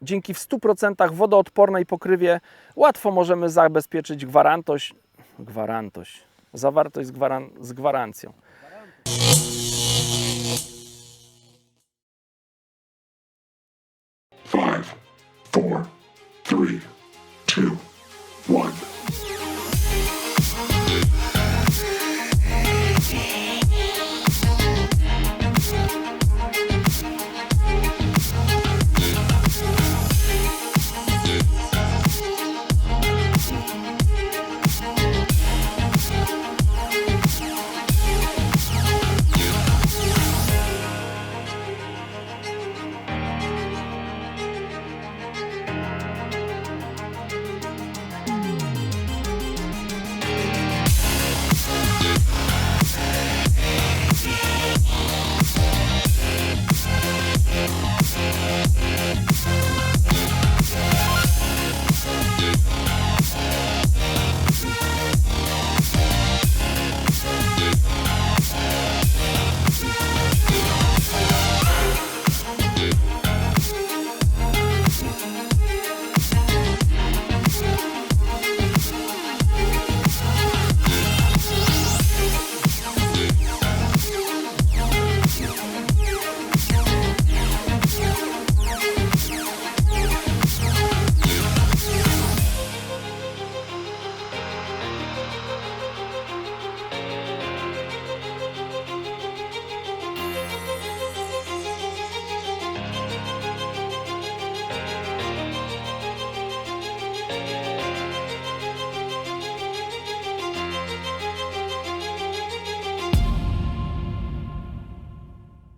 Dzięki w 100% wodoodpornej pokrywie łatwo możemy zabezpieczyć zawartość z gwarancją. Five, four, three, two, one.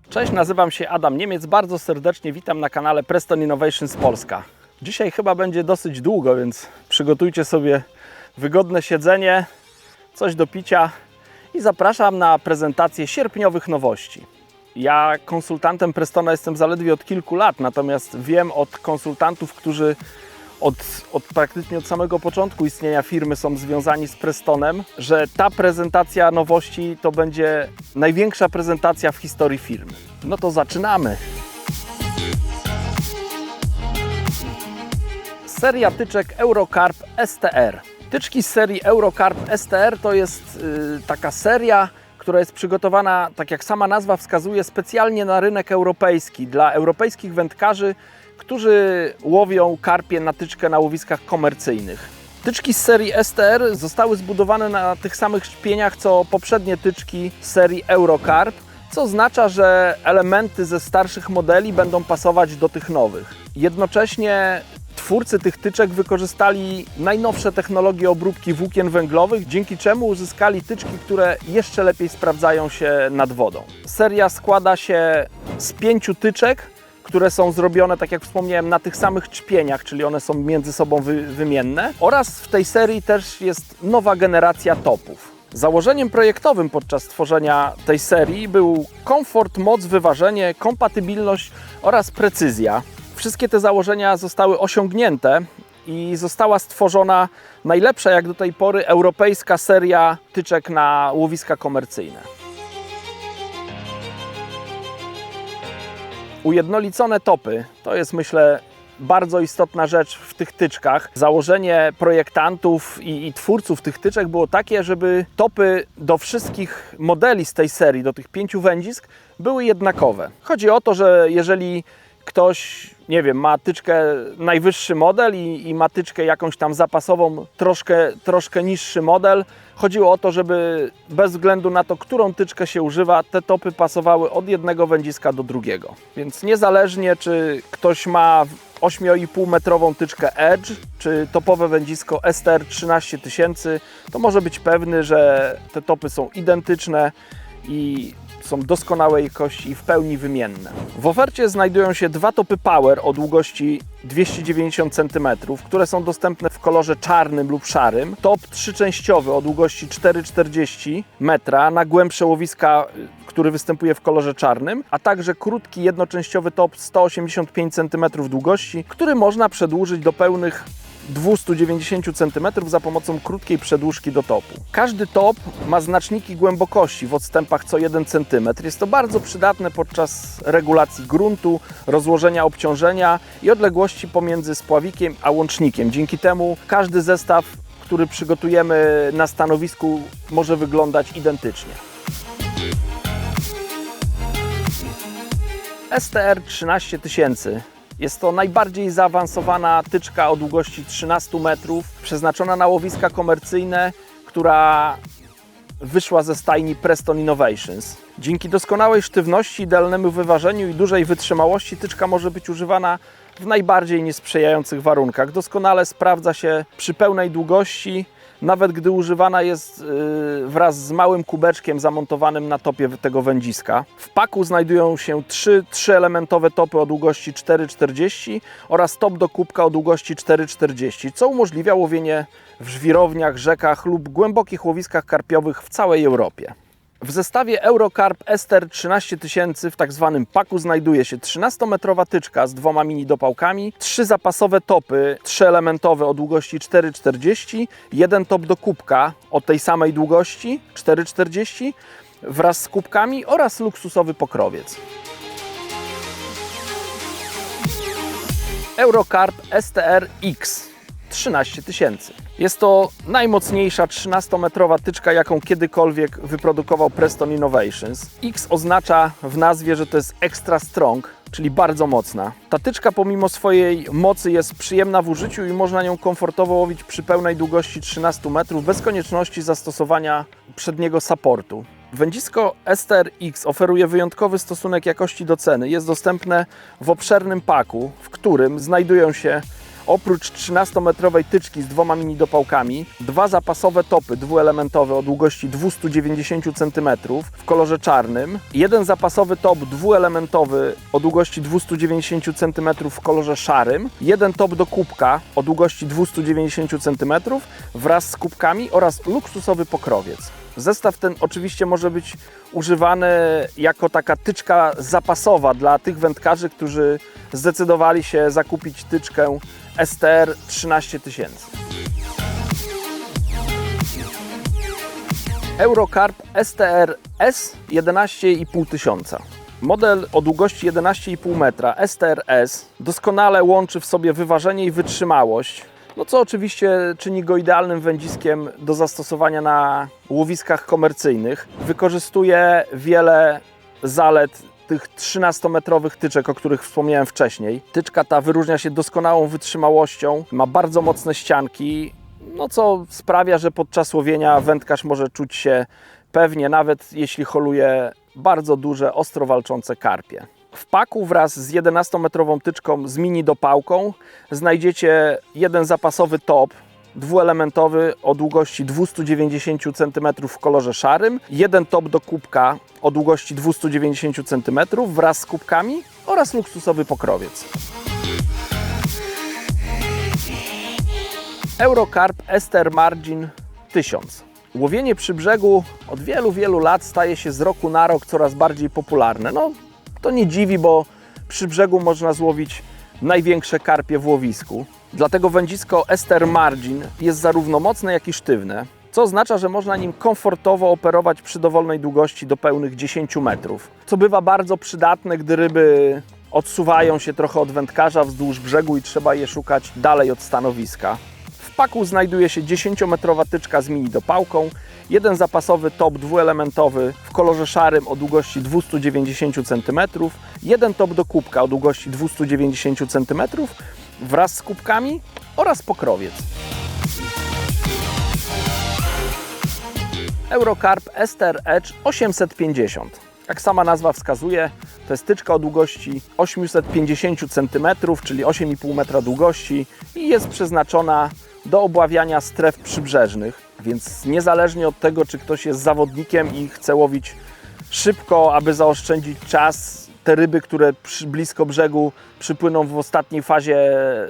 Cześć, nazywam się Adam Niemiec, bardzo serdecznie witam na kanale Preston Innovations Polska. Dzisiaj chyba będzie dosyć długo, więc przygotujcie sobie wygodne siedzenie, coś do picia i zapraszam na prezentację sierpniowych nowości. Ja konsultantem Prestona jestem zaledwie od kilku lat, natomiast wiem od konsultantów, którzy praktycznie od samego początku istnienia firmy są związani z Prestonem, że ta prezentacja nowości to będzie największa prezentacja w historii firmy. No to zaczynamy! Seria tyczek Eurocarp STR. Tyczki z serii Eurocarp STR to jest taka seria, która jest przygotowana, tak jak sama nazwa wskazuje, specjalnie na rynek europejski, dla europejskich wędkarzy, którzy łowią karpie na tyczkę na łowiskach komercyjnych. Tyczki z serii STR zostały zbudowane na tych samych szpieniach co poprzednie tyczki z serii Eurocarp, co oznacza, że elementy ze starszych modeli będą pasować do tych nowych. Jednocześnie twórcy tych tyczek wykorzystali najnowsze technologie obróbki włókien węglowych, dzięki czemu uzyskali tyczki, które jeszcze lepiej sprawdzają się nad wodą. Seria składa się z 5 tyczek, które są zrobione, tak jak wspomniałem, na tych samych czpieniach, czyli one są między sobą wymienne. Oraz w tej serii też jest nowa generacja topów. Założeniem projektowym podczas tworzenia tej serii był komfort, moc, wyważenie, kompatybilność oraz precyzja. Wszystkie te założenia zostały osiągnięte i została stworzona najlepsza jak do tej pory europejska seria tyczek na łowiska komercyjne. Ujednolicone topy to jest, myślę, bardzo istotna rzecz w tych tyczkach. Założenie projektantów i twórców tych tyczek było takie, żeby topy do wszystkich modeli z tej serii, do tych 5 wędzisk, były jednakowe. Chodzi o to, że jeżeli ktoś, nie wiem, ma tyczkę najwyższy model i ma tyczkę jakąś tam zapasową, troszkę niższy model, chodziło o to, żeby bez względu na to, którą tyczkę się używa, te topy pasowały od jednego wędziska do drugiego. Więc niezależnie, czy ktoś ma 8,5 metrową tyczkę Edge, czy topowe wędzisko STR 13000, to może być pewny, że te topy są identyczne i są doskonałej jakości i w pełni wymienne. W ofercie znajdują się 2 topy Power o długości 290 cm, które są dostępne w kolorze czarnym lub szarym. Top 3-częściowy o długości 4,40 m na głębsze łowiska, który występuje w kolorze czarnym, a także krótki jednoczęściowy top 185 cm długości, który można przedłużyć do pełnych 290 cm za pomocą krótkiej przedłużki do topu. Każdy top ma znaczniki głębokości w odstępach co 1 cm. Jest to bardzo przydatne podczas regulacji gruntu, rozłożenia obciążenia i odległości pomiędzy spławikiem a łącznikiem. Dzięki temu każdy zestaw, który przygotujemy na stanowisku, może wyglądać identycznie. STR 13000 jest to najbardziej zaawansowana tyczka o długości 13 metrów, przeznaczona na łowiska komercyjne, która wyszła ze stajni Preston Innovations. Dzięki doskonałej sztywności, idealnemu wyważeniu i dużej wytrzymałości tyczka może być używana w najbardziej niesprzyjających warunkach. Doskonale sprawdza się przy pełnej długości, nawet gdy używana jest wraz z małym kubeczkiem zamontowanym na topie tego wędziska. W paku znajdują się trzy 3-elementowe topy o długości 4,40 oraz top do kubka o długości 4,40, co umożliwia łowienie w żwirowniach, rzekach lub głębokich łowiskach karpiowych w całej Europie. W zestawie Eurocarp STR 13000 w tak zwanym paku znajduje się 13-metrowa tyczka z 2 mini dopałkami, 3 zapasowe topy 3-elementowe o długości 4,40, jeden top do kubka o tej samej długości 4,40 wraz z kubkami oraz luksusowy pokrowiec. Eurocarp STR X 13000. Jest to najmocniejsza 13-metrowa tyczka, jaką kiedykolwiek wyprodukował Preston Innovations. X oznacza w nazwie, że to jest extra strong, czyli bardzo mocna. Ta tyczka pomimo swojej mocy jest przyjemna w użyciu i można nią komfortowo łowić przy pełnej długości 13 metrów bez konieczności zastosowania przedniego supportu. Wędzisko STR X oferuje wyjątkowy stosunek jakości do ceny. Jest dostępne w obszernym paku, w którym znajdują się oprócz 13-metrowej tyczki z 2 mini dopałkami, 2 zapasowe topy dwuelementowe o długości 290 cm w kolorze czarnym, jeden zapasowy top dwuelementowy o długości 290 cm w kolorze szarym, jeden top do kubka o długości 290 cm wraz z kubkami oraz luksusowy pokrowiec. Zestaw ten oczywiście może być używany jako taka tyczka zapasowa dla tych wędkarzy, którzy zdecydowali się zakupić tyczkę STR 13000. Eurocarp STR S 11500. Model o długości 11,5 metra STR S doskonale łączy w sobie wyważenie i wytrzymałość, co oczywiście czyni go idealnym wędziskiem do zastosowania na łowiskach komercyjnych. Wykorzystuje wiele zalet tych 13-metrowych tyczek, o których wspomniałem wcześniej. Tyczka ta wyróżnia się doskonałą wytrzymałością, ma bardzo mocne ścianki, co sprawia, że podczas łowienia wędkarz może czuć się pewnie, nawet jeśli holuje bardzo duże, ostro walczące karpie. W paku wraz z 11-metrową tyczką z mini dopałką znajdziecie jeden zapasowy top dwuelementowy o długości 290 cm w kolorze szarym, jeden top do kubka o długości 290 cm wraz z kubkami oraz luksusowy pokrowiec. Eurocarp STR Margin 1000. Łowienie przy brzegu od wielu lat staje się z roku na rok coraz bardziej popularne. To nie dziwi, bo przy brzegu można złowić największe karpie w łowisku. Dlatego wędzisko STR Margin jest zarówno mocne, jak i sztywne, co oznacza, że można nim komfortowo operować przy dowolnej długości do pełnych 10 metrów, co bywa bardzo przydatne, gdy ryby odsuwają się trochę od wędkarza wzdłuż brzegu i trzeba je szukać dalej od stanowiska. W paku znajduje się 10-metrowa tyczka z mini dopałką, jeden zapasowy top dwuelementowy w kolorze szarym o długości 290 cm, jeden top do kubka o długości 290 cm wraz z kubkami oraz pokrowiec. Eurocarp STR Edge 850. Jak sama nazwa wskazuje, to jest tyczka o długości 850 cm, czyli 8,5 metra długości i jest przeznaczona do obławiania stref przybrzeżnych, więc niezależnie od tego, czy ktoś jest zawodnikiem i chce łowić szybko, aby zaoszczędzić czas, te ryby, które blisko brzegu przypłyną w ostatniej fazie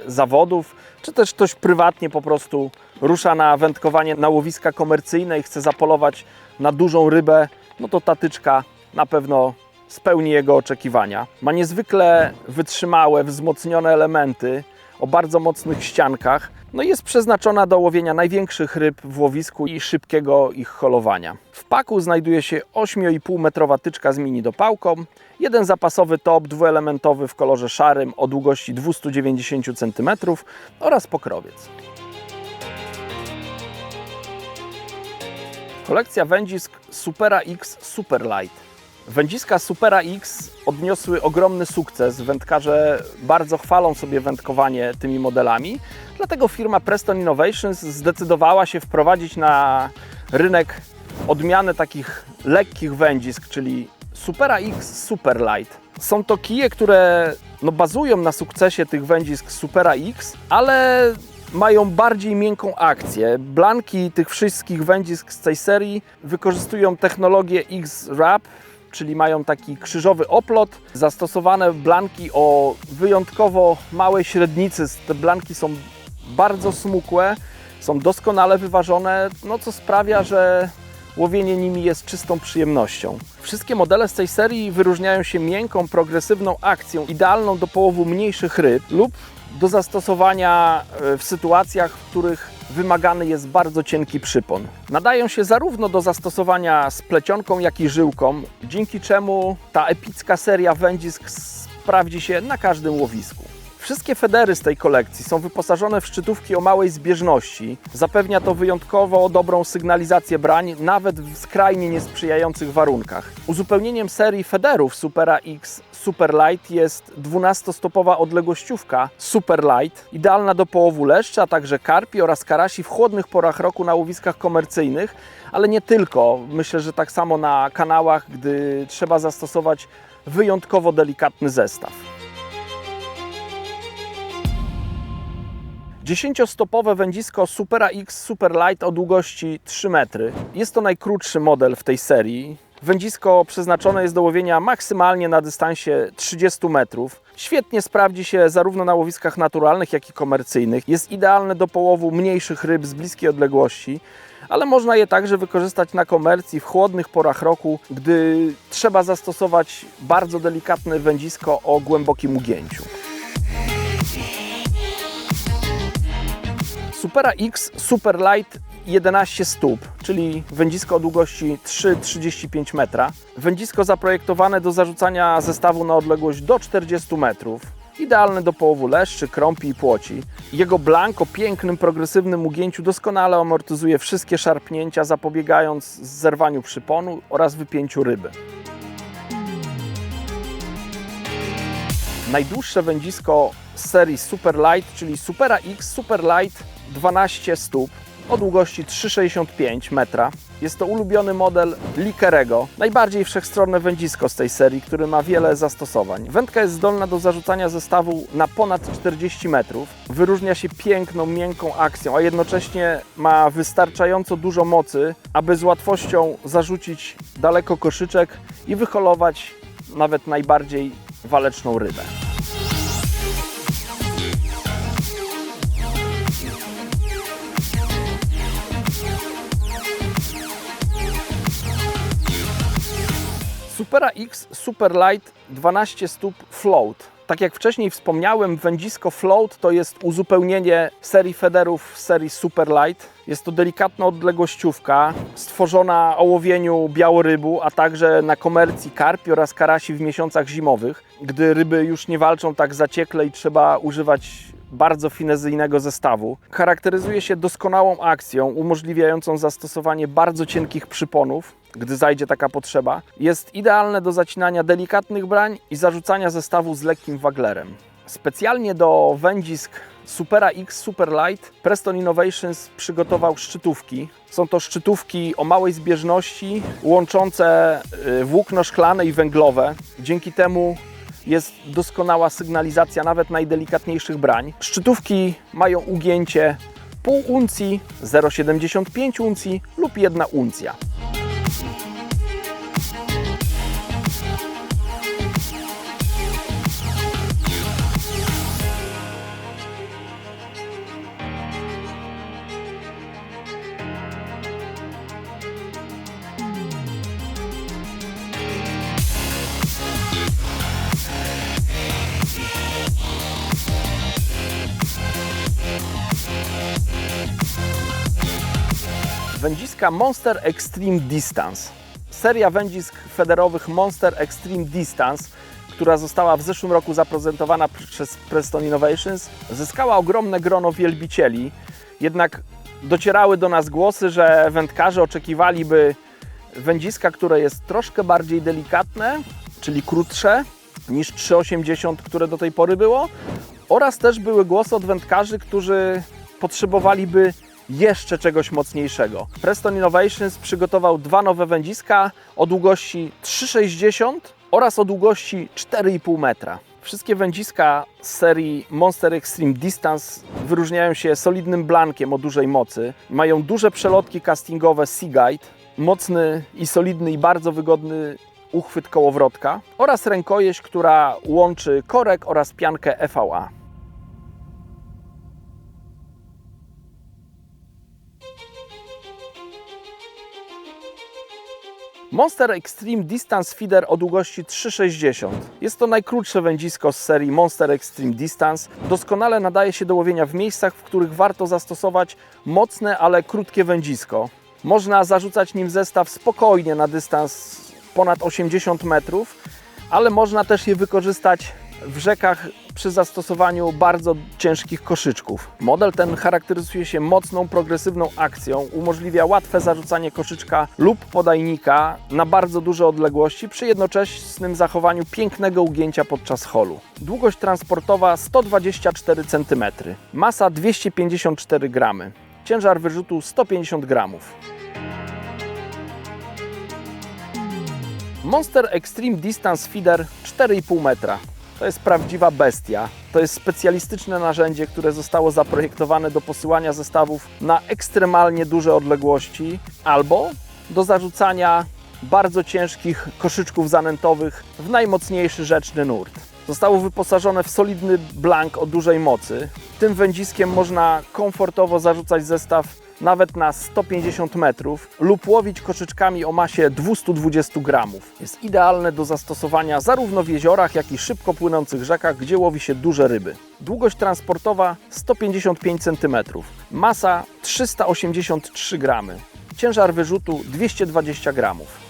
zawodów, czy też ktoś prywatnie po prostu rusza na wędkowanie na łowiska komercyjne i chce zapolować na dużą rybę, to ta tyczka na pewno spełni jego oczekiwania. Ma niezwykle wytrzymałe, wzmocnione elementy o bardzo mocnych ściankach, No i jest przeznaczona do łowienia największych ryb w łowisku i szybkiego ich holowania. W paku znajduje się 8,5 metrowa tyczka z mini dopałką, jeden zapasowy top dwuelementowy w kolorze szarym o długości 290 cm oraz pokrowiec. Kolekcja wędzisk Supera X Superlight. Wędziska Supera X odniosły ogromny sukces. Wędkarze bardzo chwalą sobie wędkowanie tymi modelami. Dlatego firma Preston Innovations zdecydowała się wprowadzić na rynek odmianę takich lekkich wędzisk, czyli Supera X Superlight. Są to kije, które bazują na sukcesie tych wędzisk Supera X, ale mają bardziej miękką akcję. Blanki tych wszystkich wędzisk z tej serii wykorzystują technologię X-Wrap, czyli mają taki krzyżowy oplot. Zastosowane blanki o wyjątkowo małej średnicy. Te blanki są bardzo smukłe, są doskonale wyważone, co sprawia, że łowienie nimi jest czystą przyjemnością. Wszystkie modele z tej serii wyróżniają się miękką, progresywną akcją, idealną do połowu mniejszych ryb lub do zastosowania w sytuacjach, w których wymagany jest bardzo cienki przypon. Nadają się zarówno do zastosowania z plecionką, jak i żyłką, dzięki czemu ta epicka seria wędzisk sprawdzi się na każdym łowisku. Wszystkie federy z tej kolekcji są wyposażone w szczytówki o małej zbieżności. Zapewnia to wyjątkowo dobrą sygnalizację brań, nawet w skrajnie niesprzyjających warunkach. Uzupełnieniem serii federów Supera X Superlight jest 12-stopowa odległościówka Superlight, idealna do połowu leszczy, a także karpi oraz karasi w chłodnych porach roku na łowiskach komercyjnych, ale nie tylko. Myślę, że tak samo na kanałach, gdy trzeba zastosować wyjątkowo delikatny zestaw. 10-stopowe wędzisko Supera X Superlight o długości 3 metry. Jest to najkrótszy model w tej serii. Wędzisko przeznaczone jest do łowienia maksymalnie na dystansie 30 metrów. Świetnie sprawdzi się zarówno na łowiskach naturalnych, jak i komercyjnych. Jest idealne do połowu mniejszych ryb z bliskiej odległości, ale można je także wykorzystać na komercji w chłodnych porach roku, gdy trzeba zastosować bardzo delikatne wędzisko o głębokim ugięciu. Supera X Superlight 11 stóp, czyli wędzisko o długości 3,35 metra. Wędzisko zaprojektowane do zarzucania zestawu na odległość do 40 metrów. Idealne do połowu leszczy, krąpi i płoci. Jego blank o pięknym, progresywnym ugięciu doskonale amortyzuje wszystkie szarpnięcia, zapobiegając zerwaniu przyponu oraz wypięciu ryby. Najdłuższe wędzisko z serii Superlight, czyli Supera X Superlight 12 stóp o długości 3,65 metra. Jest to ulubiony model Lee Kerego, najbardziej wszechstronne wędzisko z tej serii, który ma wiele zastosowań. Wędka jest zdolna do zarzucania zestawu na ponad 40 metrów. Wyróżnia się piękną, miękką akcją, a jednocześnie ma wystarczająco dużo mocy, aby z łatwością zarzucić daleko koszyczek i wyholować nawet najbardziej waleczną rybę. Supera X Superlight 12 stóp Float. Tak jak wcześniej wspomniałem, wędzisko Float to jest uzupełnienie serii federów z serii Superlight. Jest to delikatna odległościówka stworzona o łowieniu białorybu, a także na komercji karpi oraz karasi w miesiącach zimowych, gdy ryby już nie walczą tak zaciekle i trzeba używać bardzo finezyjnego zestawu. Charakteryzuje się doskonałą akcją, umożliwiającą zastosowanie bardzo cienkich przyponów, gdy zajdzie taka potrzeba. Jest idealne do zacinania delikatnych brań i zarzucania zestawu z lekkim waglerem. Specjalnie do wędzisk Supera X Superlight Preston Innovations przygotował szczytówki. Są to szczytówki o małej zbieżności, łączące włókno szklane i węglowe. Dzięki temu jest doskonała sygnalizacja nawet najdelikatniejszych brań. Szczytówki mają ugięcie pół uncji, 0,75 uncji lub 1 uncja. Wędziska Monster Extreme Distance. Seria wędzisk federowych Monster Extreme Distance, która została w zeszłym roku zaprezentowana przez Preston Innovations, zyskała ogromne grono wielbicieli, jednak docierały do nas głosy, że wędkarze oczekiwaliby wędziska, które jest troszkę bardziej delikatne, czyli krótsze niż 3,80, które do tej pory było, oraz też były głosy od wędkarzy, którzy potrzebowaliby jeszcze czegoś mocniejszego. Preston Innovations przygotował dwa nowe wędziska o długości 3,60 oraz o długości 4,5 metra. Wszystkie wędziska z serii Monster Extreme Distance wyróżniają się solidnym blankiem o dużej mocy. Mają duże przelotki castingowe Sea Guide, mocny i solidny i bardzo wygodny uchwyt kołowrotka oraz rękojeść, która łączy korek oraz piankę EVA. Monster Extreme Distance Feeder o długości 3,60. Jest to najkrótsze wędzisko z serii Monster Extreme Distance. Doskonale nadaje się do łowienia w miejscach, w których warto zastosować mocne, ale krótkie wędzisko. Można zarzucać nim zestaw spokojnie na dystans ponad 80 metrów, ale można też je wykorzystać w rzekach przy zastosowaniu bardzo ciężkich koszyczków. Model ten charakteryzuje się mocną, progresywną akcją, umożliwia łatwe zarzucanie koszyczka lub podajnika na bardzo duże odległości przy jednoczesnym zachowaniu pięknego ugięcia podczas holu. Długość transportowa 124 cm, masa 254 g, ciężar wyrzutu 150 g. Monster Extreme Distance Feeder 4,5 metra. To jest prawdziwa bestia. To jest specjalistyczne narzędzie, które zostało zaprojektowane do posyłania zestawów na ekstremalnie duże odległości albo do zarzucania bardzo ciężkich koszyczków zanętowych w najmocniejszy rzeczny nurt. Zostało wyposażone w solidny blank o dużej mocy. Tym wędziskiem można komfortowo zarzucać zestaw nawet na 150 metrów lub łowić koszyczkami o masie 220 gramów. Jest idealne do zastosowania zarówno w jeziorach, jak i szybko płynących rzekach, gdzie łowi się duże ryby. Długość transportowa 155 cm, masa 383 gramy, ciężar wyrzutu 220 gramów.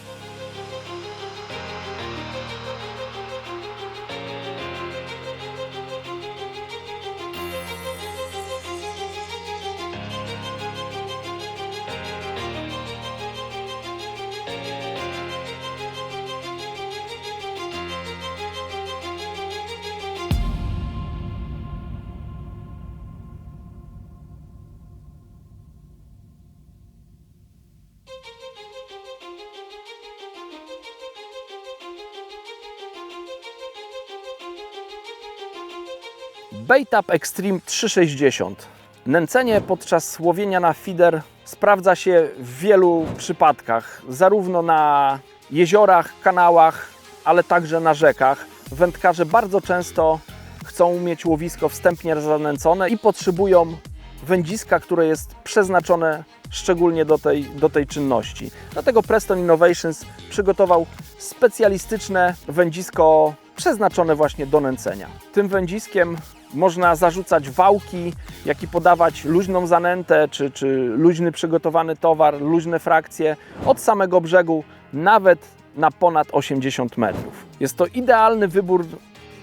Bait-Up Extreme 3,60. Nęcenie podczas łowienia na feeder sprawdza się w wielu przypadkach, zarówno na jeziorach, kanałach, ale także na rzekach. Wędkarze bardzo często chcą mieć łowisko wstępnie zanęcone i potrzebują wędziska, które jest przeznaczone szczególnie do tej czynności. Dlatego Preston Innovations przygotował specjalistyczne wędzisko przeznaczone właśnie do nęcenia. Tym wędziskiem można zarzucać wałki, jak i podawać luźną zanętę, czy luźny przygotowany towar, luźne frakcje od samego brzegu, nawet na ponad 80 metrów. Jest to idealny wybór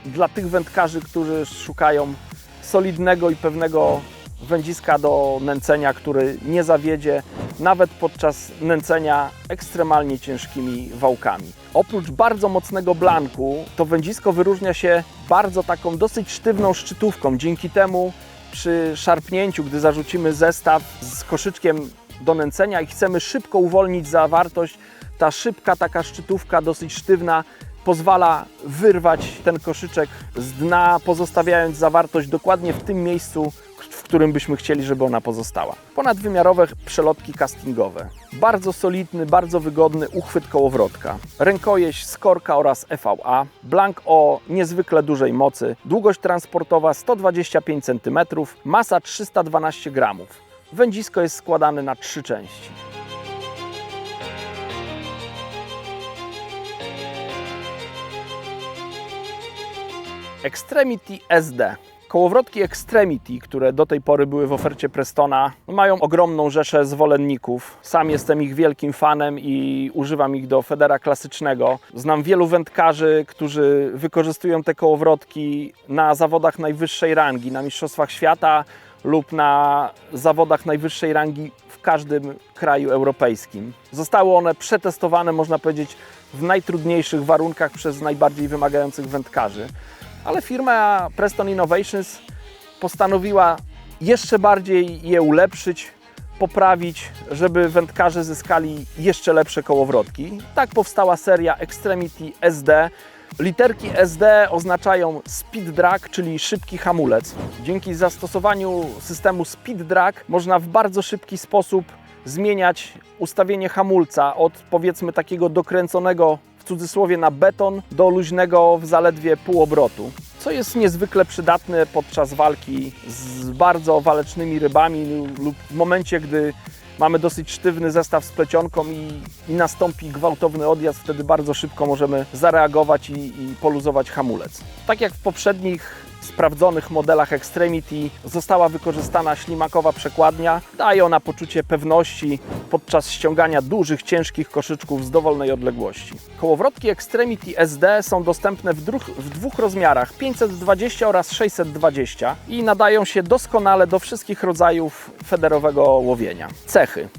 dla tych wędkarzy, którzy szukają solidnego i pewnego wędziska do nęcenia, który nie zawiedzie nawet podczas nęcenia ekstremalnie ciężkimi wałkami. Oprócz bardzo mocnego blanku, to wędzisko wyróżnia się bardzo taką dosyć sztywną szczytówką. Dzięki temu przy szarpnięciu, gdy zarzucimy zestaw z koszyczkiem do nęcenia i chcemy szybko uwolnić zawartość, ta szybka taka szczytówka, dosyć sztywna, pozwala wyrwać ten koszyczek z dna, pozostawiając zawartość dokładnie w tym miejscu, w którym byśmy chcieli, żeby ona pozostała. Ponadwymiarowe przelotki castingowe. Bardzo solidny, bardzo wygodny uchwyt kołowrotka. Rękojeść z korka oraz EVA. Blank o niezwykle dużej mocy. Długość transportowa 125 cm, masa 312 g. Wędzisko jest składane na 3 części. Extremity SD. Kołowrotki Extremity, które do tej pory były w ofercie Prestona, mają ogromną rzeszę zwolenników. Sam jestem ich wielkim fanem i używam ich do federa klasycznego. Znam wielu wędkarzy, którzy wykorzystują te kołowrotki na zawodach najwyższej rangi, na Mistrzostwach Świata lub na zawodach najwyższej rangi w każdym kraju europejskim. Zostały one przetestowane, można powiedzieć, w najtrudniejszych warunkach przez najbardziej wymagających wędkarzy. Ale firma Preston Innovations postanowiła jeszcze bardziej je ulepszyć, poprawić, żeby wędkarze zyskali jeszcze lepsze kołowrotki. Tak powstała seria Extremity SD. Literki SD oznaczają Speed Drag, czyli szybki hamulec. Dzięki zastosowaniu systemu Speed Drag można w bardzo szybki sposób zmieniać ustawienie hamulca od, powiedzmy, takiego dokręconego w cudzysłowie na beton do luźnego w zaledwie pół obrotu, co jest niezwykle przydatne podczas walki z bardzo walecznymi rybami lub w momencie, gdy mamy dosyć sztywny zestaw z plecionką i nastąpi gwałtowny odjazd, wtedy bardzo szybko możemy zareagować i poluzować hamulec. Tak jak w poprzednich sprawdzonych modelach Extremity została wykorzystana ślimakowa przekładnia. Daje ona poczucie pewności podczas ściągania dużych, ciężkich koszyczków z dowolnej odległości. Kołowrotki Extremity SD są dostępne w dwóch rozmiarach, 520 oraz 620 i nadają się doskonale do wszystkich rodzajów federowego łowienia. Cechy: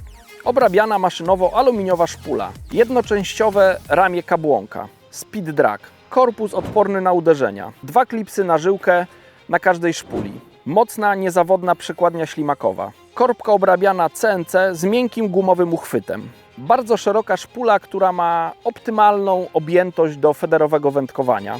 obrabiana maszynowo aluminiowa szpula, jednoczęściowe ramię kabłonka, speed drag, korpus odporny na uderzenia, 2 klipsy na żyłkę na każdej szpuli, mocna, niezawodna przekładnia ślimakowa, korbka obrabiana CNC z miękkim gumowym uchwytem, bardzo szeroka szpula, która ma optymalną objętość do federowego wędkowania.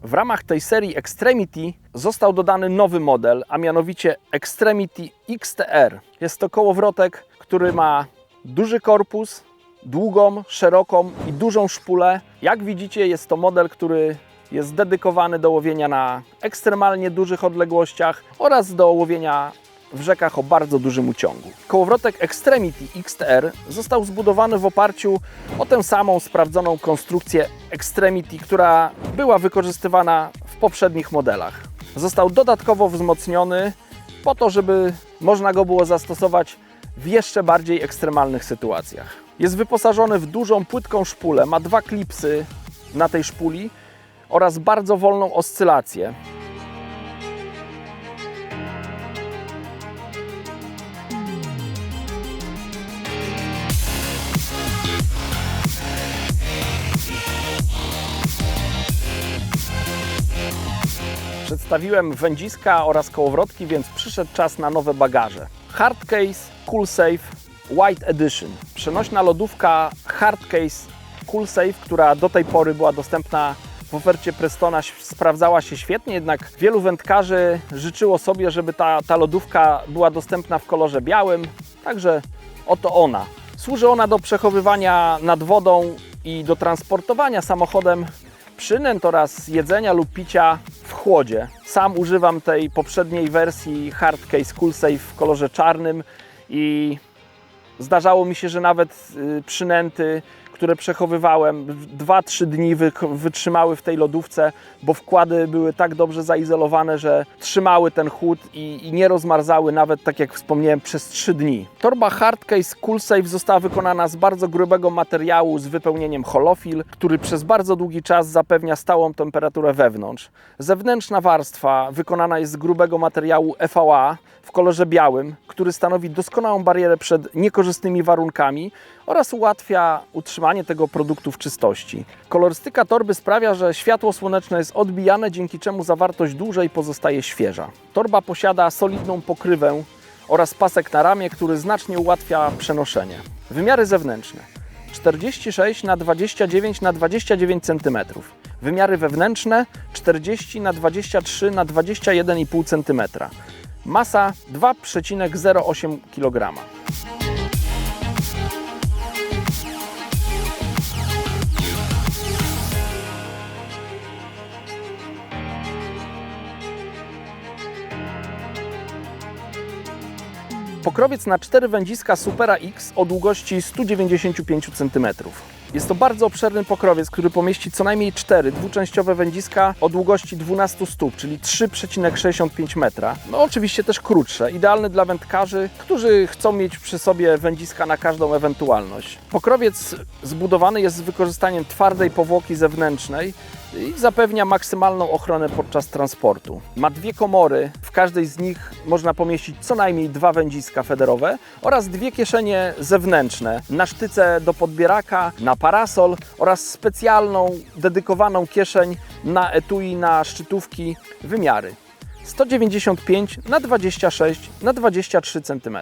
W ramach tej serii Extremity został dodany nowy model, a mianowicie Extremity XTR. Jest to kołowrotek, który ma duży korpus, długą, szeroką i dużą szpulę. Jak widzicie, jest to model, który jest dedykowany do łowienia na ekstremalnie dużych odległościach oraz do łowienia w rzekach o bardzo dużym uciągu. Kołowrotek Extremity XTR został zbudowany w oparciu o tę samą sprawdzoną konstrukcję Extremity, która była wykorzystywana w poprzednich modelach. Został dodatkowo wzmocniony po to, żeby można go było zastosować w jeszcze bardziej ekstremalnych sytuacjach. Jest wyposażony w dużą, płytką szpulę, ma 2 klipsy na tej szpuli oraz bardzo wolną oscylację. Przedstawiłem wędziska oraz kołowrotki, więc przyszedł czas na nowe bagaże. Hardcase CoolSafe White Edition. Przenośna lodówka Hardcase CoolSafe, która do tej pory była dostępna w ofercie Prestona, sprawdzała się świetnie, jednak wielu wędkarzy życzyło sobie, żeby ta lodówka była dostępna w kolorze białym, także oto ona. Służy ona do przechowywania nad wodą i do transportowania samochodem przynęt oraz jedzenia lub picia w chłodzie. Sam używam tej poprzedniej wersji Hardcase CoolSafe w kolorze czarnym i zdarzało mi się, że nawet przynęty, które przechowywałem 2-3 dni wytrzymały w tej lodówce, bo wkłady były tak dobrze zaizolowane, że trzymały ten chłód i nie rozmarzały nawet, tak jak wspomniałem, przez 3 dni. Torba Hardcase CoolSafe została wykonana z bardzo grubego materiału z wypełnieniem holofil, który przez bardzo długi czas zapewnia stałą temperaturę wewnątrz. Zewnętrzna warstwa wykonana jest z grubego materiału EVA w kolorze białym, który stanowi doskonałą barierę przed niekorzystnymi warunkami oraz ułatwia utrzymanie tego produktu w czystości. Kolorystyka torby sprawia, że światło słoneczne jest odbijane, dzięki czemu zawartość dłużej pozostaje świeża. Torba posiada solidną pokrywę oraz pasek na ramię, który znacznie ułatwia przenoszenie. Wymiary zewnętrzne: 46 na 29 na 29 cm. Wymiary wewnętrzne: 40 na 23 na 21,5 cm. Masa 2,08 kg. Pokrowiec na 4 wędziska Supera X o długości 195 cm. Jest to bardzo obszerny pokrowiec, który pomieści co najmniej 4 dwuczęściowe wędziska o długości 12 stóp, czyli 3,65 metra. No oczywiście też krótsze, idealny dla wędkarzy, którzy chcą mieć przy sobie wędziska na każdą ewentualność. Pokrowiec zbudowany jest z wykorzystaniem twardej powłoki zewnętrznej i zapewnia maksymalną ochronę podczas transportu. Ma 2 komory, w każdej z nich można pomieścić co najmniej 2 wędziska federowe oraz 2 kieszenie zewnętrzne na sztyce do podbieraka, na parasol oraz specjalną, dedykowaną kieszeń na etui, na szczytówki. Wymiary 195 na 26 na 23 cm.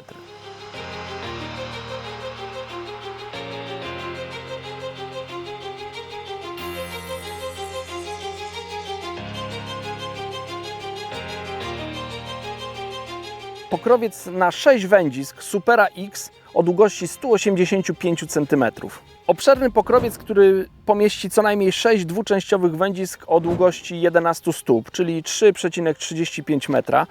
Pokrowiec na 6 wędzisk Supera X o długości 185 cm. Obszerny pokrowiec, który pomieści co najmniej 6 dwuczęściowych wędzisk o długości 11 stóp, czyli 3,35 metra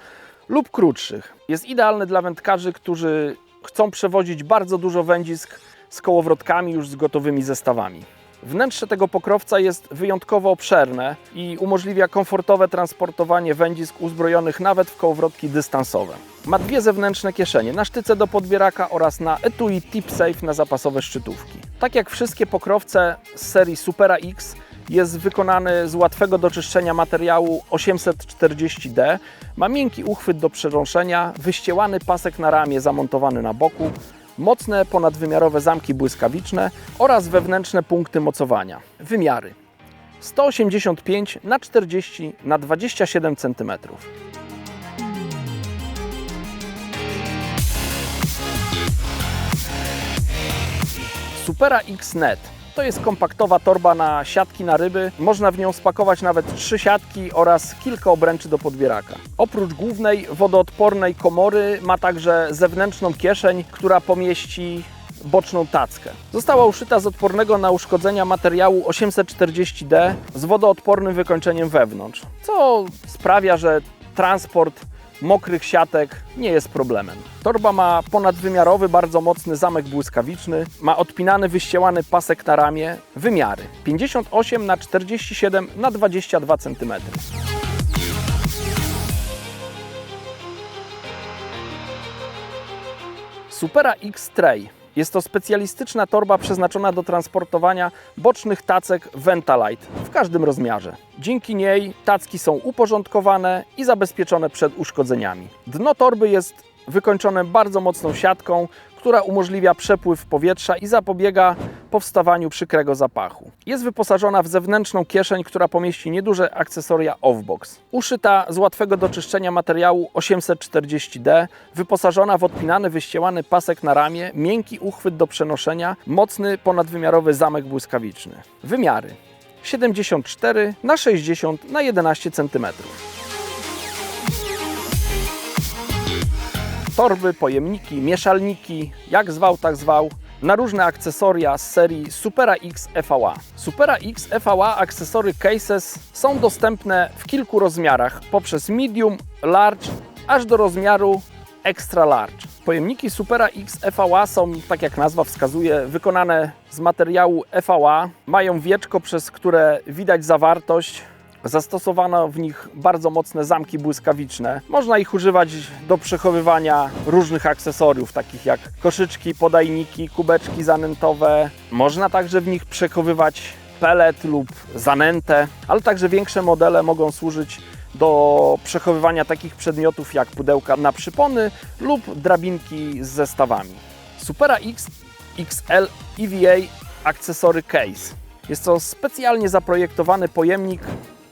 lub krótszych. Jest idealny dla wędkarzy, którzy chcą przewozić bardzo dużo wędzisk z kołowrotkami już z gotowymi zestawami. Wnętrze tego pokrowca jest wyjątkowo obszerne i umożliwia komfortowe transportowanie wędzisk uzbrojonych nawet w kołowrotki dystansowe. Ma 2 zewnętrzne kieszenie na sztyce do podbieraka oraz na etui Tip Safe na zapasowe szczytówki. Tak jak wszystkie pokrowce z serii Supera X, jest wykonany z łatwego do czyszczenia materiału 840D, ma miękki uchwyt do przerąszenia, wyściełany pasek na ramię zamontowany na boku, mocne ponadwymiarowe zamki błyskawiczne oraz wewnętrzne punkty mocowania. Wymiary 185 na 40 na 27 cm. Supera X Net to jest kompaktowa torba na siatki na ryby. Można w nią spakować nawet 3 siatki oraz kilka obręczy do podbieraka. Oprócz głównej wodoodpornej komory ma także zewnętrzną kieszeń, która pomieści boczną tackę. Została uszyta z odpornego na uszkodzenia materiału 840D z wodoodpornym wykończeniem wewnątrz, co sprawia, że transport mokrych siatek nie jest problemem. Torba ma ponadwymiarowy, bardzo mocny zamek błyskawiczny, ma odpinany, wyściełany pasek na ramię. Wymiary 58 na 47 na 22 cm. Supera X Tray. Jest to specjalistyczna torba przeznaczona do transportowania bocznych tacek Ventalite w każdym rozmiarze. Dzięki niej tacki są uporządkowane i zabezpieczone przed uszkodzeniami. Dno torby jest wykończone bardzo mocną siatką, która umożliwia przepływ powietrza i zapobiega powstawaniu przykrego zapachu. Jest wyposażona w zewnętrzną kieszeń, która pomieści nieduże akcesoria off-box. Uszyta z łatwego do czyszczenia materiału 840D, wyposażona w odpinany, wyściełany pasek na ramię, miękki uchwyt do przenoszenia, mocny ponadwymiarowy zamek błyskawiczny. Wymiary 74 na 60 na 11 cm. Torby, pojemniki, mieszalniki, jak zwał, tak zwał, na różne akcesoria z serii Supera X EVA. Supera X EVA akcesory cases są dostępne w kilku rozmiarach, poprzez medium, large, aż do rozmiaru extra large. Pojemniki Supera X EVA są, tak jak nazwa wskazuje, wykonane z materiału EVA, mają wieczko, przez które widać zawartość. Zastosowano w nich bardzo mocne zamki błyskawiczne. Można ich używać do przechowywania różnych akcesoriów, takich jak koszyczki, podajniki, kubeczki zanętowe. Można także w nich przechowywać pelet lub zanętę, ale także większe modele mogą służyć do przechowywania takich przedmiotów jak pudełka na przypony lub drabinki z zestawami. Supera X XL EVA Accessory Case. Jest to specjalnie zaprojektowany pojemnik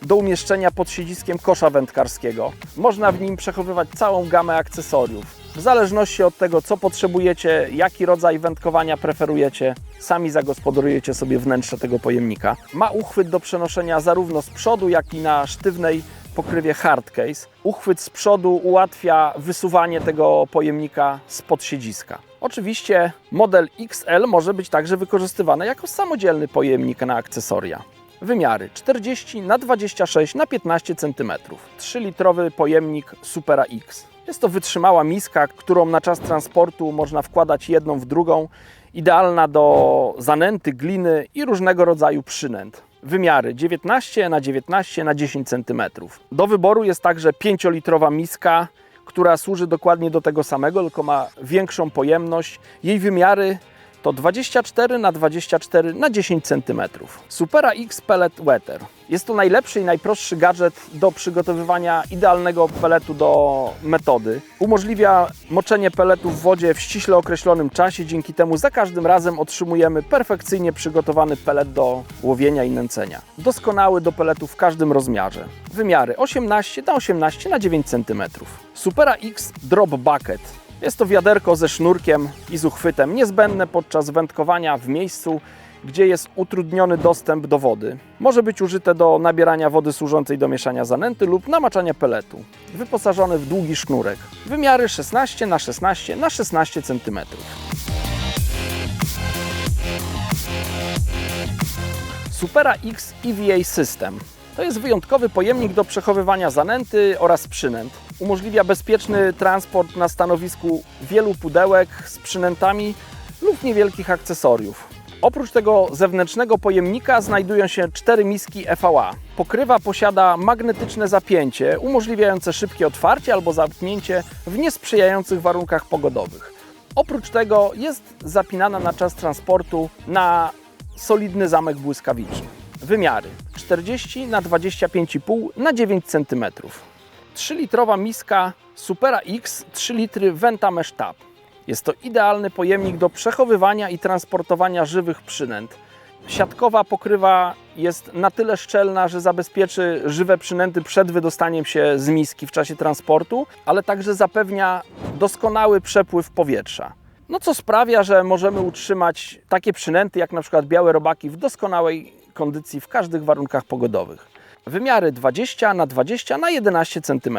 do umieszczenia pod siedziskiem kosza wędkarskiego. Można w nim przechowywać całą gamę akcesoriów. W zależności od tego, co potrzebujecie, jaki rodzaj wędkowania preferujecie, sami zagospodarujecie sobie wnętrze tego pojemnika. Ma uchwyt do przenoszenia zarówno z przodu, jak i na sztywnej pokrywie hardcase. Uchwyt z przodu ułatwia wysuwanie tego pojemnika spod siedziska. Oczywiście model XL może być także wykorzystywany jako samodzielny pojemnik na akcesoria. Wymiary 40 na 26 na 15 cm. 3-litrowy pojemnik Supera X. Jest to wytrzymała miska, którą na czas transportu można wkładać jedną w drugą. Idealna do zanęty, gliny i różnego rodzaju przynęt. Wymiary 19 na 19 na 10 cm. Do wyboru jest także 5-litrowa miska, która służy dokładnie do tego samego, tylko ma większą pojemność. Jej wymiary to 24 na 24 na 10 cm. Supera X Pellet Wetter. Jest to najlepszy i najprostszy gadżet do przygotowywania idealnego pelletu do metody. Umożliwia moczenie pelletu w wodzie w ściśle określonym czasie, dzięki temu za każdym razem otrzymujemy perfekcyjnie przygotowany pellet do łowienia i nęcenia. Doskonały do pelletu w każdym rozmiarze. Wymiary 18 na 18 na 9 cm. Supera X Drop Bucket. Jest to wiaderko ze sznurkiem i z uchwytem, niezbędne podczas wędkowania w miejscu, gdzie jest utrudniony dostęp do wody. Może być użyte do nabierania wody służącej do mieszania zanęty lub namaczania pelletu. Wyposażony w długi sznurek. Wymiary 16 na 16 na 16 cm. Supera X EVA System. To jest wyjątkowy pojemnik do przechowywania zanęty oraz przynęt. Umożliwia bezpieczny transport na stanowisku wielu pudełek z przynętami lub niewielkich akcesoriów. Oprócz tego zewnętrznego pojemnika znajdują się 4 miski EVA. Pokrywa posiada magnetyczne zapięcie umożliwiające szybkie otwarcie albo zamknięcie w niesprzyjających warunkach pogodowych. Oprócz tego jest zapinana na czas transportu na solidny zamek błyskawiczny. Wymiary 40 na 25,5 na 9 cm. 3-litrowa miska Supera X 3 litry Venta Mesh Tab. Jest to idealny pojemnik do przechowywania i transportowania żywych przynęt. Siatkowa pokrywa jest na tyle szczelna, że zabezpieczy żywe przynęty przed wydostaniem się z miski w czasie transportu, ale także zapewnia doskonały przepływ powietrza. No co sprawia, że możemy utrzymać takie przynęty jak na przykład białe robaki w doskonałej kondycji w każdych warunkach pogodowych. Wymiary 20 na 20 na 11 cm.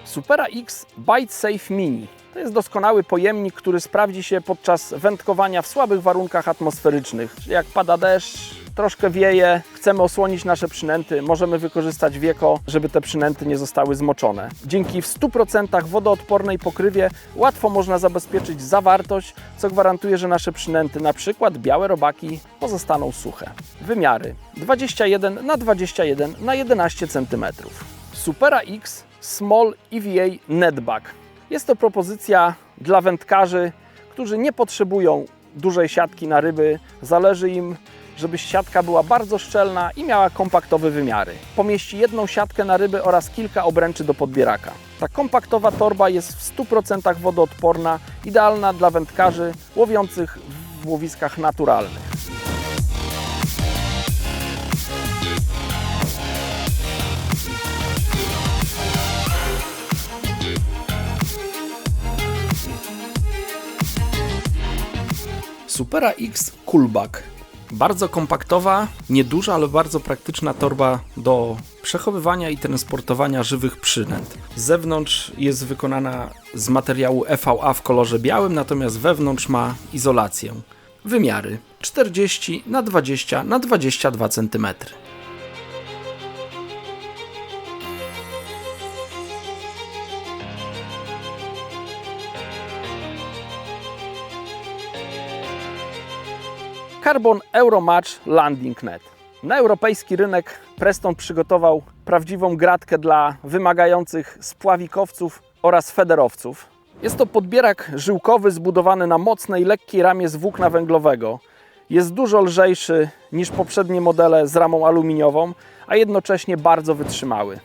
Supera X Bite Safe Mini. To jest doskonały pojemnik, który sprawdzi się podczas wędkowania w słabych warunkach atmosferycznych. Jak pada deszcz, troszkę wieje, chcemy osłonić nasze przynęty, możemy wykorzystać wieko, żeby te przynęty nie zostały zmoczone. Dzięki w 100% wodoodpornej pokrywie łatwo można zabezpieczyć zawartość, co gwarantuje, że nasze przynęty, na przykład białe robaki, pozostaną suche. Wymiary 21 na 21 na 11 cm. Supera X Small EVA Netbag. Jest to propozycja dla wędkarzy, którzy nie potrzebują dużej siatki na ryby. Zależy im, żeby siatka była bardzo szczelna i miała kompaktowe wymiary. Pomieści jedną siatkę na ryby oraz kilka obręczy do podbieraka. Ta kompaktowa torba jest w 100% wodoodporna, idealna dla wędkarzy łowiących w łowiskach naturalnych. Supera X Coolbag. Bardzo kompaktowa, nieduża, ale bardzo praktyczna torba do przechowywania i transportowania żywych przynęt. Z zewnątrz jest wykonana z materiału EVA w kolorze białym, natomiast wewnątrz ma izolację. Wymiary 40 na 20 na 22 cm. Carbon Euromatch Landing Net. Na europejski rynek Preston przygotował prawdziwą gratkę dla wymagających spławikowców oraz federowców. Jest to podbierak żyłkowy zbudowany na mocnej, lekkiej ramie z włókna węglowego. Jest dużo lżejszy niż poprzednie modele z ramą aluminiową, a jednocześnie bardzo wytrzymały.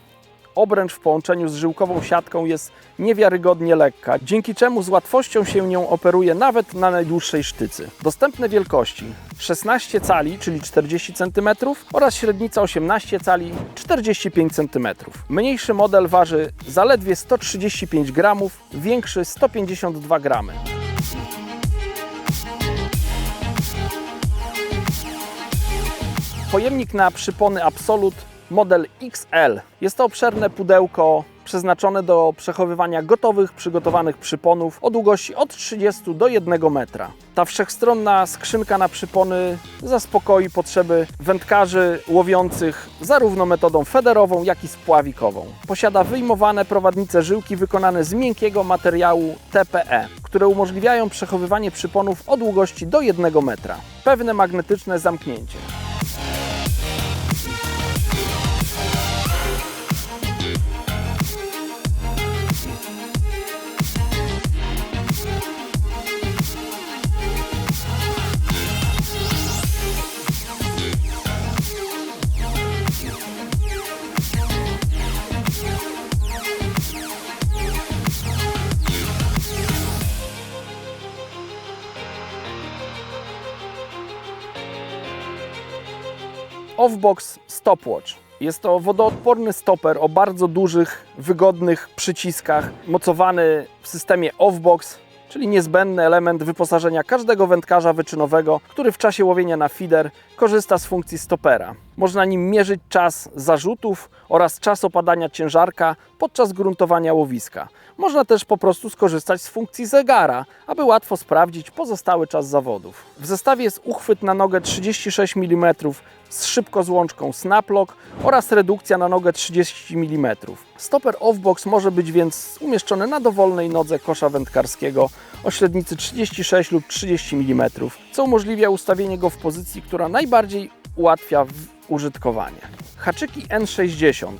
Obręcz w połączeniu z żyłkową siatką jest niewiarygodnie lekka, dzięki czemu z łatwością się nią operuje nawet na najdłuższej sztycy. Dostępne wielkości 16 cali, czyli 40 cm oraz średnica 18 cali, 45 cm. Mniejszy model waży zaledwie 135 g, większy 152 g. Pojemnik na przypony Absolut model XL. Jest to obszerne pudełko przeznaczone do przechowywania gotowych, przygotowanych przyponów o długości od 30 do 1 metra. Ta wszechstronna skrzynka na przypony zaspokoi potrzeby wędkarzy łowiących zarówno metodą federową, jak i spławikową. Posiada wyjmowane prowadnice żyłki wykonane z miękkiego materiału TPE, które umożliwiają przechowywanie przyponów o długości do 1 metra. Pewne magnetyczne zamknięcie. Offbox Stopwatch. Jest to wodoodporny stoper o bardzo dużych, wygodnych przyciskach, mocowany w systemie Offbox, czyli niezbędny element wyposażenia każdego wędkarza wyczynowego, który w czasie łowienia na feeder korzysta z funkcji stopera. Można nim mierzyć czas zarzutów oraz czas opadania ciężarka podczas gruntowania łowiska. Można też po prostu skorzystać z funkcji zegara, aby łatwo sprawdzić pozostały czas zawodów. W zestawie jest uchwyt na nogę 36 mm z szybkozłączką Snaplock oraz redukcja na nogę 30 mm. Stoper Offbox może być więc umieszczony na dowolnej nodze kosza wędkarskiego o średnicy 36 lub 30 mm, co umożliwia ustawienie go w pozycji, która najbardziej ułatwia użytkowanie. Haczyki N60.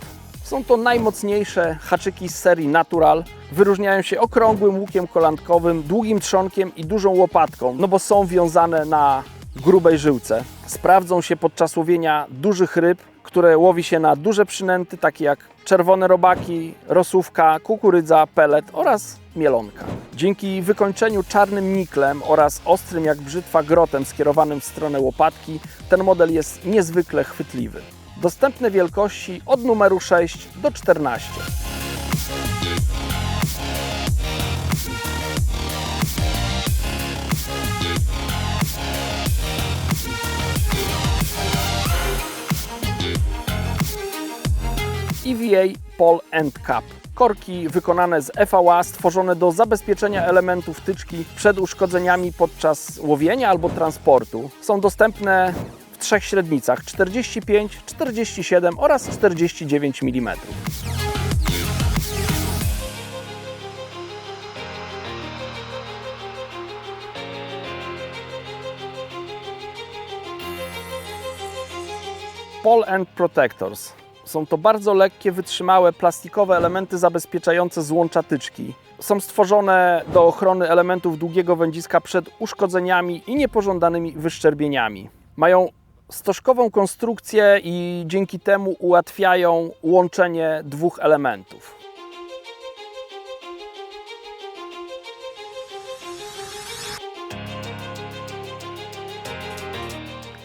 Są to najmocniejsze haczyki z serii Natural. Wyróżniają się okrągłym łukiem kolankowym, długim trzonkiem i dużą łopatką, no bo są wiązane na grubej żyłce. Sprawdzą się podczas łowienia dużych ryb, które łowi się na duże przynęty, takie jak czerwone robaki, rosówka, kukurydza, pelet oraz mielonka. Dzięki wykończeniu czarnym niklem oraz ostrym jak brzytwa grotem skierowanym w stronę łopatki, ten model jest niezwykle chwytliwy. Dostępne wielkości od numeru 6 do 14. EVA Pole and Cap. Korki wykonane z EVA stworzone do zabezpieczenia elementów tyczki przed uszkodzeniami podczas łowienia albo transportu. Są dostępne w 3 średnicach 45, 47 oraz 49 mm. Pole and Protectors. Są to bardzo lekkie, wytrzymałe, plastikowe elementy zabezpieczające złącza tyczki. Są stworzone do ochrony elementów długiego wędziska przed uszkodzeniami i niepożądanymi wyszczerbieniami. Mają stożkową konstrukcję i dzięki temu ułatwiają łączenie dwóch elementów.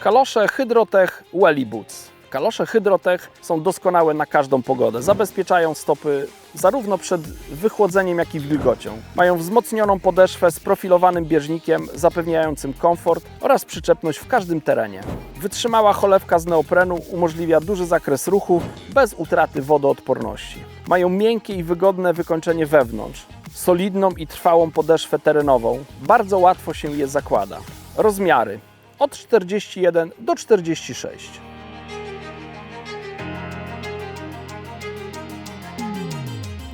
Kalosze Hydrotech Welly Boots. Kalosze Hydrotech są doskonałe na każdą pogodę. Zabezpieczają stopy zarówno przed wychłodzeniem, jak i wilgocią. Mają wzmocnioną podeszwę z profilowanym bieżnikiem zapewniającym komfort oraz przyczepność w każdym terenie. Wytrzymała cholewka z neoprenu umożliwia duży zakres ruchu bez utraty wodoodporności. Mają miękkie i wygodne wykończenie wewnątrz, solidną i trwałą podeszwę terenową. Bardzo łatwo się je zakłada. Rozmiary od 41 do 46.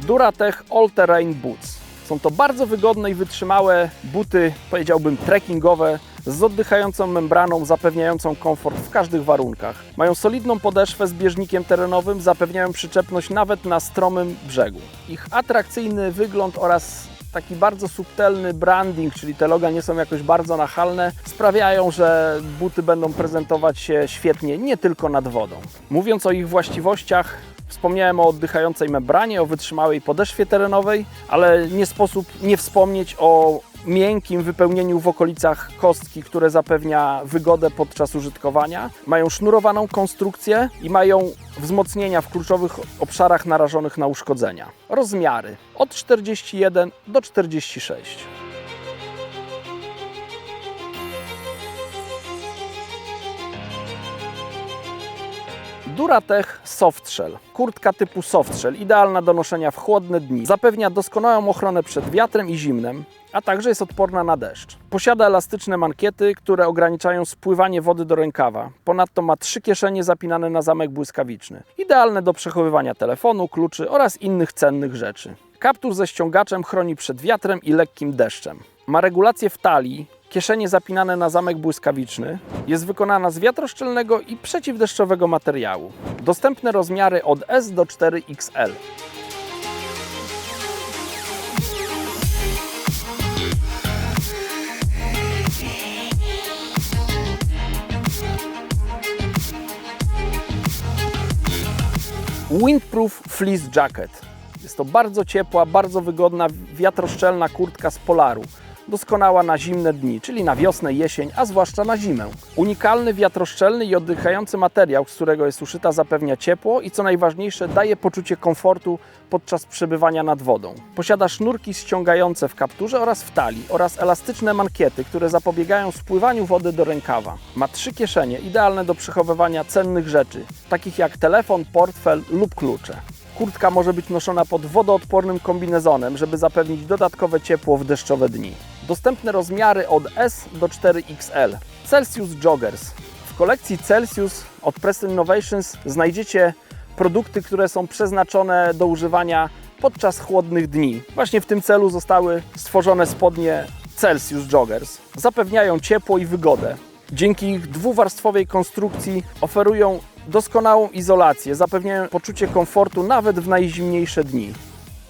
Duratech All Terrain Boots. Są to bardzo wygodne i wytrzymałe buty, powiedziałbym trekkingowe, z oddychającą membraną zapewniającą komfort w każdych warunkach. Mają solidną podeszwę z bieżnikiem terenowym, zapewniają przyczepność nawet na stromym brzegu. Ich atrakcyjny wygląd oraz taki bardzo subtelny branding, czyli te loga nie są jakoś bardzo nachalne, sprawiają, że buty będą prezentować się świetnie nie tylko nad wodą. Mówiąc o ich właściwościach, wspomniałem o oddychającej membranie, o wytrzymałej podeszwie terenowej, ale nie sposób nie wspomnieć o miękkim wypełnieniu w okolicach kostki, które zapewnia wygodę podczas użytkowania. Mają sznurowaną konstrukcję i mają wzmocnienia w kluczowych obszarach narażonych na uszkodzenia. Rozmiary od 41 do 46. Duratech Softshell. Kurtka typu Softshell, idealna do noszenia w chłodne dni. Zapewnia doskonałą ochronę przed wiatrem i zimnem, a także jest odporna na deszcz. Posiada elastyczne mankiety, które ograniczają spływanie wody do rękawa. Ponadto ma 3 kieszenie zapinane na zamek błyskawiczny. Idealne do przechowywania telefonu, kluczy oraz innych cennych rzeczy. Kaptur ze ściągaczem chroni przed wiatrem i lekkim deszczem. Ma regulację w talii, kieszenie zapinane na zamek błyskawiczny. Jest wykonana z wiatroszczelnego i przeciwdeszczowego materiału. Dostępne rozmiary od S do 4XL. Windproof Fleece Jacket. Jest to bardzo ciepła, bardzo wygodna, wiatroszczelna kurtka z Polaru. Doskonała na zimne dni, czyli na wiosnę, jesień, a zwłaszcza na zimę. Unikalny, wiatroszczelny i oddychający materiał, z którego jest uszyta, zapewnia ciepło i co najważniejsze, daje poczucie komfortu podczas przebywania nad wodą. Posiada sznurki ściągające w kapturze oraz w talii oraz elastyczne mankiety, które zapobiegają spływaniu wody do rękawa. Ma 3 kieszenie, idealne do przechowywania cennych rzeczy, takich jak telefon, portfel lub klucze. Kurtka może być noszona pod wodoodpornym kombinezonem, żeby zapewnić dodatkowe ciepło w deszczowe dni. Dostępne rozmiary od S do 4XL. Celsius Joggers. W kolekcji Celsius od Preston Innovations znajdziecie produkty, które są przeznaczone do używania podczas chłodnych dni. Właśnie w tym celu zostały stworzone spodnie Celsius Joggers. Zapewniają ciepło i wygodę. Dzięki ich dwuwarstwowej konstrukcji oferują doskonałą izolację, zapewniają poczucie komfortu nawet w najzimniejsze dni.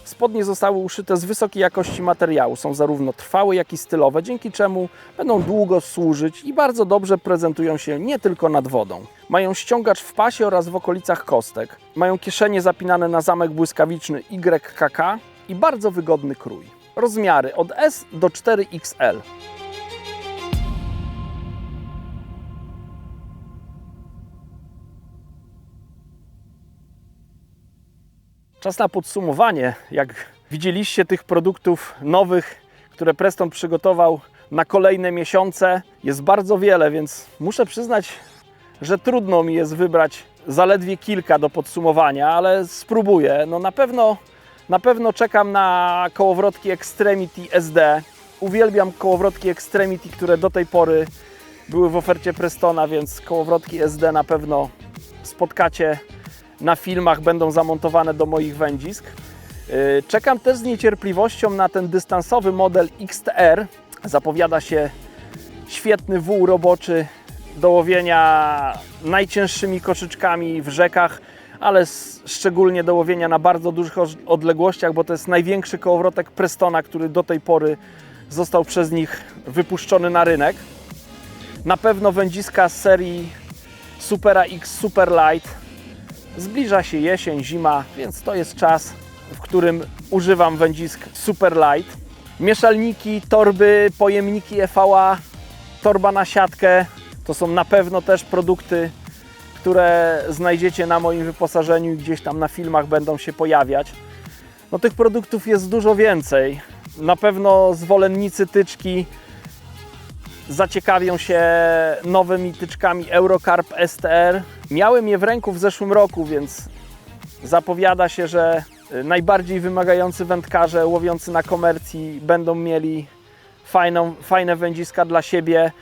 Spodnie zostały uszyte z wysokiej jakości materiału, są zarówno trwałe, jak i stylowe, dzięki czemu będą długo służyć i bardzo dobrze prezentują się nie tylko nad wodą. Mają ściągacz w pasie oraz w okolicach kostek, mają kieszenie zapinane na zamek błyskawiczny YKK i bardzo wygodny krój. Rozmiary od S do 4XL. Czas na podsumowanie. Jak widzieliście, tych produktów nowych, które Preston przygotował na kolejne miesiące, jest bardzo wiele, więc muszę przyznać, że trudno mi jest wybrać zaledwie kilka do podsumowania, ale spróbuję. No na pewno czekam na kołowrotki Extremity SD. Uwielbiam kołowrotki Extremity, które do tej pory były w ofercie Prestona, więc kołowrotki SD na pewno spotkacie na filmach, będą zamontowane do moich wędzisk. Czekam też z niecierpliwością na ten dystansowy model XTR. Zapowiada się świetny wół roboczy do łowienia najcięższymi koszyczkami w rzekach, ale szczególnie do łowienia na bardzo dużych odległościach, bo to jest największy kołowrotek Prestona, który do tej pory został przez nich wypuszczony na rynek. Na pewno wędziska z serii Supera X Super Light. Zbliża się jesień, zima, więc to jest czas, w którym używam wędzisk Super Light. Mieszalniki, torby, pojemniki EVA, torba na siatkę to są na pewno też produkty, które znajdziecie na moim wyposażeniu i gdzieś tam na filmach będą się pojawiać. No, tych produktów jest dużo więcej. Na pewno zwolennicy tyczki zaciekawią się nowymi tyczkami Eurocarp STR. Miałem je w ręku w zeszłym roku, więc zapowiada się, że najbardziej wymagający wędkarze łowiący na komercji będą mieli fajne wędziska dla siebie.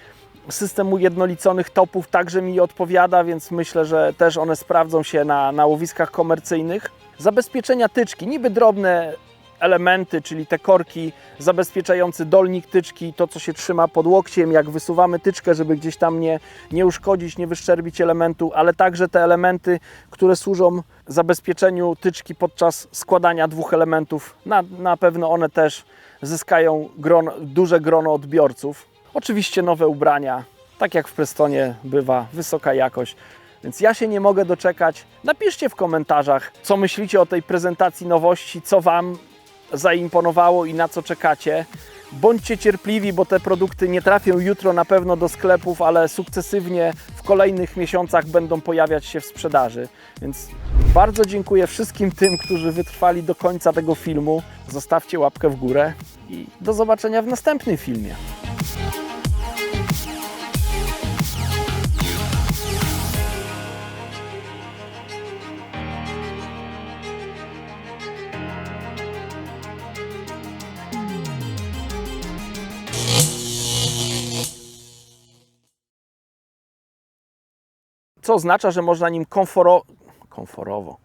System ujednoliconych topów także mi odpowiada, więc myślę, że też one sprawdzą się na łowiskach komercyjnych. Zabezpieczenia tyczki, niby drobne elementy, czyli te korki zabezpieczające dolnik tyczki, to co się trzyma pod łokciem, jak wysuwamy tyczkę, żeby gdzieś tam nie uszkodzić, nie wyszczerbić elementu, ale także te elementy, które służą zabezpieczeniu tyczki podczas składania dwóch elementów. Na pewno one też zyskają duże grono odbiorców. Oczywiście nowe ubrania, tak jak w Prestonie bywa, wysoka jakość. Więc ja się nie mogę doczekać. Napiszcie w komentarzach, co myślicie o tej prezentacji nowości, co Wam zaimponowało i na co czekacie. Bądźcie cierpliwi, bo te produkty nie trafią jutro na pewno do sklepów, ale sukcesywnie w kolejnych miesiącach będą pojawiać się w sprzedaży. Więc bardzo dziękuję wszystkim tym, którzy wytrwali do końca tego filmu. Zostawcie łapkę w górę i do zobaczenia w następnym filmie. co oznacza, że można nim komforowo